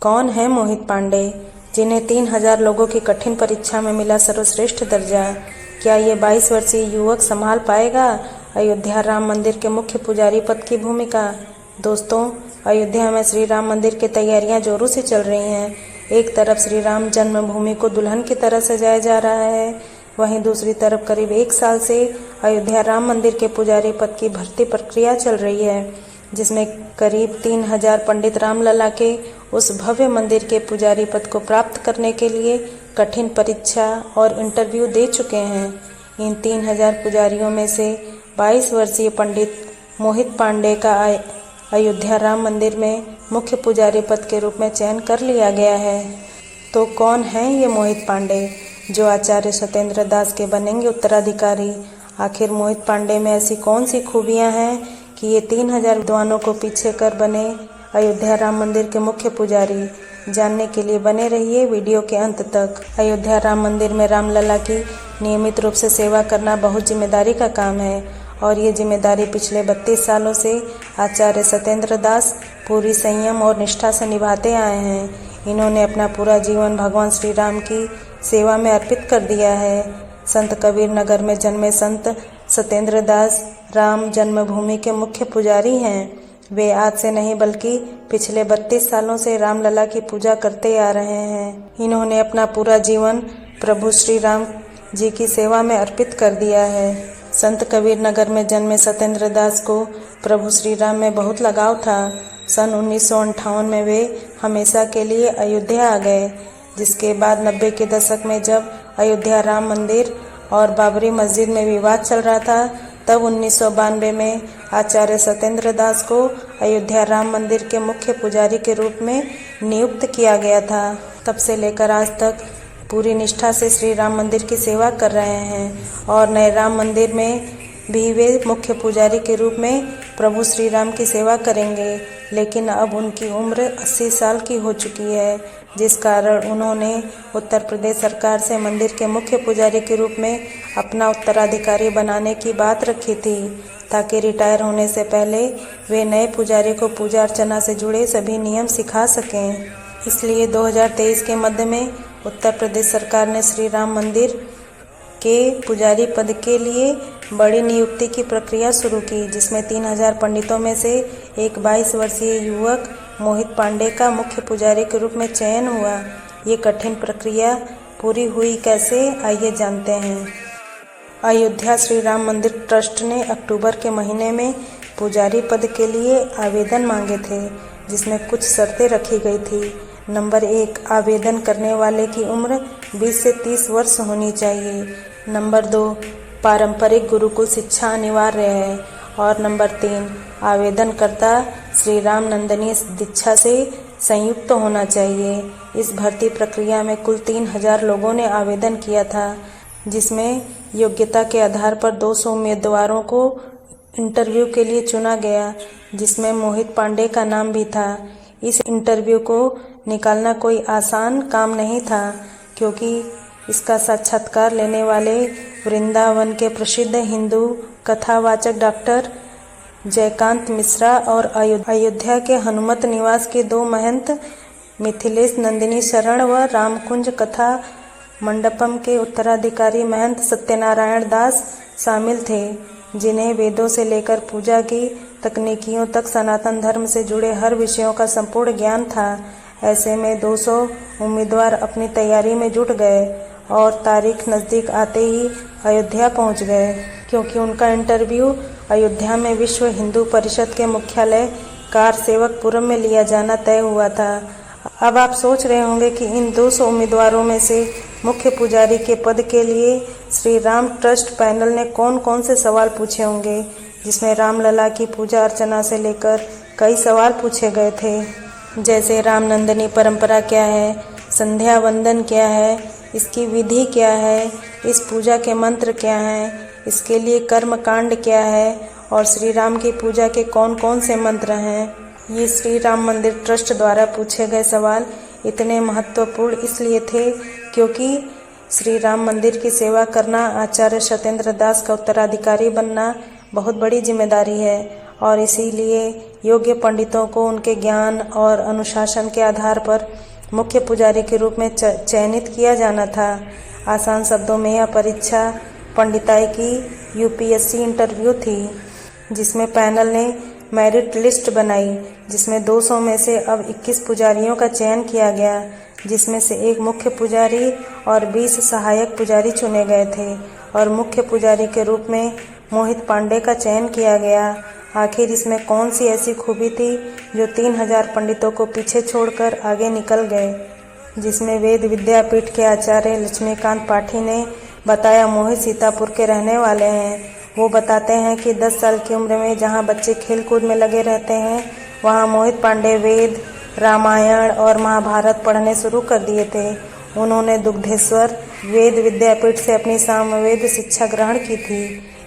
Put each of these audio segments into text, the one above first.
कौन है मोहित पांडे, जिन्हें 3000 लोगों की कठिन परीक्षा में मिला सर्वश्रेष्ठ दर्जा? क्या ये 22 वर्षीय युवक संभाल पाएगा अयोध्या राम मंदिर के मुख्य पुजारी पद की भूमिका? दोस्तों, अयोध्या में श्री राम मंदिर की तैयारियां जोरों से चल रही हैं। एक तरफ श्री राम जन्मभूमि को दुल्हन की तरह सजाया जा रहा है, वहीं दूसरी तरफ करीब 1 साल से अयोध्या राम मंदिर के पुजारी पद की भर्ती प्रक्रिया चल रही है, जिसमें करीब 3000 पंडित रामलला के उस भव्य मंदिर के पुजारी पद को प्राप्त करने के लिए कठिन परीक्षा और इंटरव्यू दे चुके हैं। इन 3000 पुजारियों में से 22 वर्षीय पंडित मोहित पांडे का अयोध्या राम मंदिर में मुख्य पुजारी पद के रूप में चयन कर लिया गया है। तो कौन है ये मोहित पांडे, जो आचार्य सत्येंद्र दास के बनेंगे उत्तराधिकारी? आखिर मोहित पांडे में ऐसी कौन सी खूबियां हैं कि ये 3000 विद्वानों को पीछे कर बने अयोध्या राम मंदिर के मुख्य पुजारी? जानने के लिए बने रहिए वीडियो के अंत तक। अयोध्या राम मंदिर में रामलला की नियमित रूप से सेवा करना बहुत जिम्मेदारी का काम है और ये जिम्मेदारी पिछले 32 सालों से आचार्य सत्येंद्र दास पूरी संयम और निष्ठा से निभाते आए हैं। इन्होंने अपना पूरा जीवन भगवान श्री राम की सेवा में अर्पित कर दिया है। संत कबीर नगर में जन्मे संत सत्येंद्र दास राम जन्मभूमि के मुख्य पुजारी हैं। वे आज से नहीं बल्कि पिछले 32 सालों से रामलला की पूजा करते आ रहे हैं। इन्होंने अपना पूरा जीवन प्रभु श्री राम जी की सेवा में अर्पित कर दिया है। संत कबीर नगर में जन्मे सत्येंद्र दास को प्रभु श्री राम में बहुत लगाव था। सन 1958 में वे हमेशा के लिए अयोध्या आ गए, जिसके बाद 90 के दशक में जब अयोध्या राम मंदिर और बाबरी मस्जिद में विवाद चल रहा था, तब 1992 में आचार्य सत्येंद्र दास को अयोध्या राम मंदिर के मुख्य पुजारी के रूप में नियुक्त किया गया था। तब से लेकर आज तक पूरी निष्ठा से श्री राम मंदिर की सेवा कर रहे हैं और नए राम मंदिर में भी वे मुख्य पुजारी के रूप में प्रभु श्री राम की सेवा करेंगे। लेकिन अब उनकी उम्र 80 साल की हो चुकी है, जिस कारण उन्होंने उत्तर प्रदेश सरकार से मंदिर के मुख्य पुजारी के रूप में अपना उत्तराधिकारी बनाने की बात रखी थी, ताकि रिटायर होने से पहले वे नए पुजारी को पूजा अर्चना से जुड़े सभी नियम सिखा सकें। इसलिए 2023 के मध्य में उत्तर प्रदेश सरकार ने श्री राम मंदिर के पुजारी पद के लिए बड़ी नियुक्ति की प्रक्रिया शुरू की, जिसमें 3000 पंडितों में से एक 22 वर्षीय युवक मोहित पांडे का मुख्य पुजारी के रूप में चयन हुआ। ये कठिन प्रक्रिया पूरी हुई कैसे, आइए जानते हैं। अयोध्या श्री राम मंदिर ट्रस्ट ने अक्टूबर के महीने में पुजारी पद के लिए आवेदन मांगे थे, जिसमें कुछ शर्तें रखी गई थी। नंबर 1, आवेदन करने वाले की उम्र 20 से 30 वर्ष होनी चाहिए। नंबर 2, पारंपरिक गुरुकुल शिक्षा अनिवार्य है। और नंबर 3, आवेदनकर्ता श्री राम नंदनी दीक्षा से संयुक्त होना चाहिए। इस भर्ती प्रक्रिया में कुल 3000 लोगों ने आवेदन किया था, जिसमें योग्यता के आधार पर 200 उम्मीदवारों को इंटरव्यू के लिए चुना गया, जिसमें मोहित पांडे का नाम भी था। इस इंटरव्यू को निकालना कोई आसान काम नहीं था, क्योंकि इसका साक्षात्कार लेने वाले वृंदावन के प्रसिद्ध हिंदू कथावाचक डॉक्टर जयकांत मिश्रा और अयोध्या के हनुमत निवास के 2 महंत मिथिलेश नंदिनी शरण व रामकुंज कथा मंडपम के उत्तराधिकारी महंत सत्यनारायण दास शामिल थे, जिन्हें वेदों से लेकर पूजा की तकनीकियों तक सनातन धर्म से जुड़े हर विषयों का संपूर्ण ज्ञान था। ऐसे में 200 उम्मीदवार अपनी तैयारी में जुट गए और तारीख नज़दीक आते ही अयोध्या पहुंच गए, क्योंकि उनका इंटरव्यू अयोध्या में विश्व हिंदू परिषद के मुख्यालय कार सेवकपुरम में लिया जाना तय हुआ था। अब आप सोच रहे होंगे कि इन 200 उम्मीदवारों में से मुख्य पुजारी के पद के लिए श्री राम ट्रस्ट पैनल ने कौन कौन से सवाल पूछे होंगे, जिसमें रामलला की पूजा अर्चना से लेकर कई सवाल पूछे गए थे, जैसे रामनंदनी परंपरा क्या है, संध्या वंदन क्या है, इसकी विधि क्या है, इस पूजा के मंत्र क्या हैं, इसके लिए कर्म कांड क्या है और श्री राम की पूजा के कौन कौन से मंत्र हैं। ये श्री राम मंदिर ट्रस्ट द्वारा पूछे गए सवाल इतने महत्वपूर्ण इसलिए थे क्योंकि श्री राम मंदिर की सेवा करना, आचार्य सत्येंद्र दास का उत्तराधिकारी बनना बहुत बड़ी जिम्मेदारी है और इसीलिए योग्य पंडितों को उनके ज्ञान और अनुशासन के आधार पर मुख्य पुजारी के रूप में चयनित किया जाना था। आसान शब्दों में यह परीक्षा पंडिताई की यूपीएससी इंटरव्यू थी, जिसमें पैनल ने मेरिट लिस्ट बनाई, जिसमें 200 में से अब 21 पुजारियों का चयन किया गया, जिसमें से एक मुख्य पुजारी और 20 सहायक पुजारी चुने गए थे और मुख्य पुजारी के रूप में मोहित पांडे का चयन किया गया। आखिर इसमें कौन सी ऐसी खूबी थी जो 3000 पंडितों को पीछे छोड़कर आगे निकल गए, जिसमें वेद विद्यापीठ के आचार्य लक्ष्मीकांत पाठी ने बताया। मोहित सीतापुर के रहने वाले हैं। वो बताते हैं कि 10 साल की उम्र में जहाँ बच्चे खेल कूद में लगे रहते हैं, वहाँ मोहित पांडे वेद, रामायण और महाभारत पढ़ने शुरू कर दिए थे। उन्होंने दुग्धेश्वर वेद विद्यापीठ से अपनी सामवेद शिक्षा ग्रहण की थी।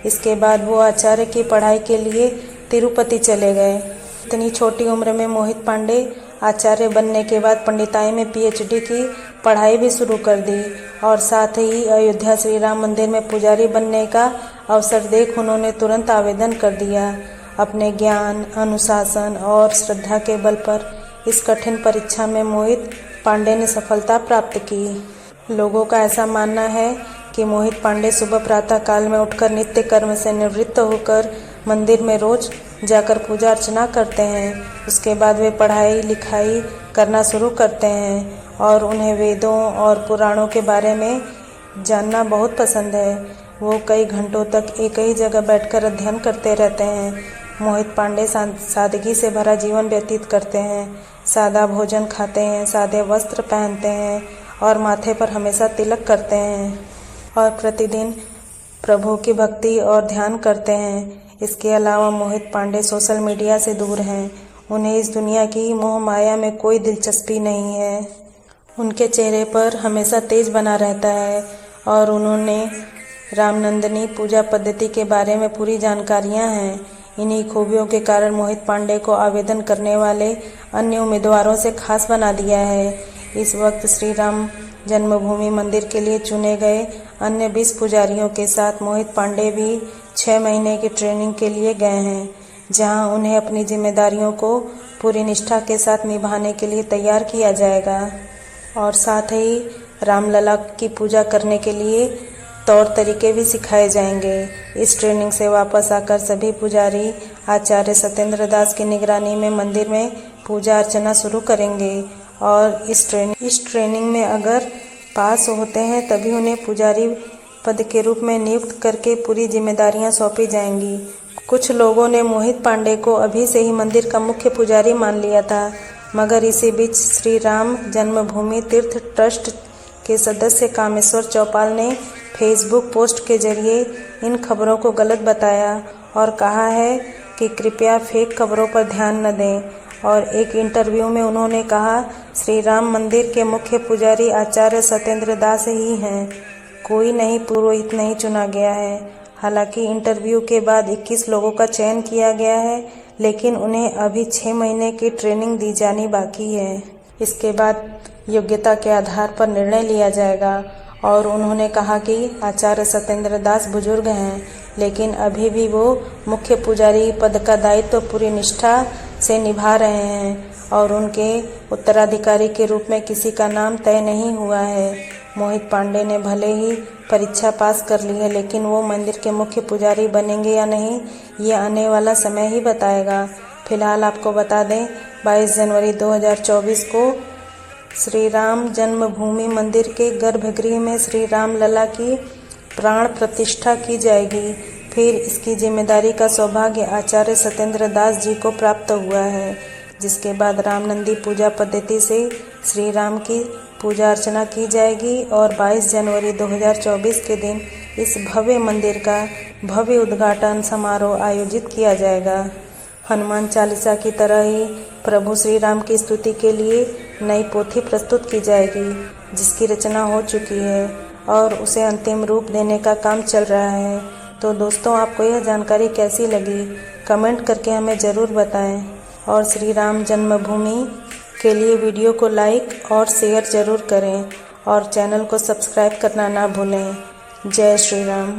इसके बाद वो आचार्य की पढ़ाई के लिए तिरुपति चले गए। इतनी छोटी उम्र में मोहित पांडे आचार्य बनने के बाद पंडिताई में पीएचडी की पढ़ाई भी शुरू कर दी और साथ ही अयोध्या श्री राम मंदिर में पुजारी बनने का अवसर देख उन्होंने तुरंत आवेदन कर दिया। अपने ज्ञान, अनुशासन और श्रद्धा के बल पर इस कठिन परीक्षा में मोहित पांडे ने सफलता प्राप्त की। लोगों का ऐसा मानना है कि मोहित पांडे सुबह प्रातः काल में उठकर नित्य कर्म से निवृत्त होकर मंदिर में रोज जाकर पूजा अर्चना करते हैं। उसके बाद वे पढ़ाई लिखाई करना शुरू करते हैं और उन्हें वेदों और पुराणों के बारे में जानना बहुत पसंद है। वो कई घंटों तक एक ही जगह बैठकर अध्ययन करते रहते हैं। मोहित पांडे सादगी से भरा जीवन व्यतीत करते हैं। सादा भोजन खाते हैं, सादे वस्त्र पहनते हैं और माथे पर हमेशा तिलक करते हैं और प्रतिदिन प्रभु की भक्ति और ध्यान करते हैं। इसके अलावा मोहित पांडे सोशल मीडिया से दूर हैं। उन्हें इस दुनिया की मोह माया में कोई दिलचस्पी नहीं है। उनके चेहरे पर हमेशा तेज बना रहता है और उन्होंने रामनंदिनी पूजा पद्धति के बारे में पूरी जानकारियां हैं। इन्हीं खूबियों के कारण मोहित पांडे को आवेदन करने वाले अन्य उम्मीदवारों से खास बना दिया है। इस वक्त श्री राम जन्मभूमि मंदिर के लिए चुने गए अन्य 20 पुजारियों के साथ मोहित पांडे भी 6 महीने की ट्रेनिंग के लिए गए हैं, जहां उन्हें अपनी जिम्मेदारियों को पूरी निष्ठा के साथ निभाने के लिए तैयार किया जाएगा और साथ ही रामलला की पूजा करने के लिए तौर तरीके भी सिखाए जाएंगे। इस ट्रेनिंग से वापस आकर सभी पुजारी आचार्य सत्येंद्र दास की निगरानी में मंदिर में पूजा अर्चना शुरू करेंगे और इस ट्रेनिंग में अगर पास होते हैं तभी उन्हें पुजारी पद के रूप में नियुक्त करके पूरी जिम्मेदारियां सौंपी जाएंगी। कुछ लोगों ने मोहित पांडे को अभी से ही मंदिर का मुख्य पुजारी मान लिया था, मगर इसी बीच श्री राम जन्मभूमि तीर्थ ट्रस्ट के सदस्य कामेश्वर चौपाल ने फेसबुक पोस्ट के जरिए इन खबरों को गलत बताया और कहा है कि कृपया फेक खबरों पर ध्यान न दें। और एक इंटरव्यू में उन्होंने कहा, श्री राम मंदिर के मुख्य पुजारी आचार्य सत्येंद्र दास ही हैं, कोई नई पुरोहित नहीं चुना गया है। हालांकि इंटरव्यू के बाद 21 लोगों का चयन किया गया है, लेकिन उन्हें अभी 6 महीने की ट्रेनिंग दी जानी बाकी है। इसके बाद योग्यता के आधार पर निर्णय लिया जाएगा। और उन्होंने कहा कि आचार्य सत्येंद्र दास बुजुर्ग हैं, लेकिन अभी भी वो मुख्य पुजारी पद का दायित्व पूरी निष्ठा से निभा रहे हैं और उनके उत्तराधिकारी के रूप में किसी का नाम तय नहीं हुआ है। मोहित पांडे ने भले ही परीक्षा पास कर ली है, लेकिन वो मंदिर के मुख्य पुजारी बनेंगे या नहीं, ये आने वाला समय ही बताएगा। फिलहाल आपको बता दें, 22 जनवरी 2024 को श्री राम जन्मभूमि मंदिर के गर्भगृह में श्री राम लला की प्राण प्रतिष्ठा की जाएगी। फिर इसकी जिम्मेदारी का सौभाग्य आचार्य सत्येंद्र दास जी को प्राप्त हुआ है, जिसके बाद रामनंदी पूजा पद्धति से श्री राम की पूजा अर्चना की जाएगी और 22 जनवरी 2024 के दिन इस भव्य मंदिर का भव्य उद्घाटन समारोह आयोजित किया जाएगा। हनुमान चालीसा की तरह ही प्रभु श्री राम की स्तुति के लिए नई पोथी प्रस्तुत की जाएगी, जिसकी रचना हो चुकी है और उसे अंतिम रूप देने का काम चल रहा है। तो दोस्तों, आपको यह जानकारी कैसी लगी, कमेंट करके हमें ज़रूर बताएं और श्री राम जन्मभूमि के लिए वीडियो को लाइक और शेयर ज़रूर करें और चैनल को सब्सक्राइब करना ना भूलें। जय श्री राम।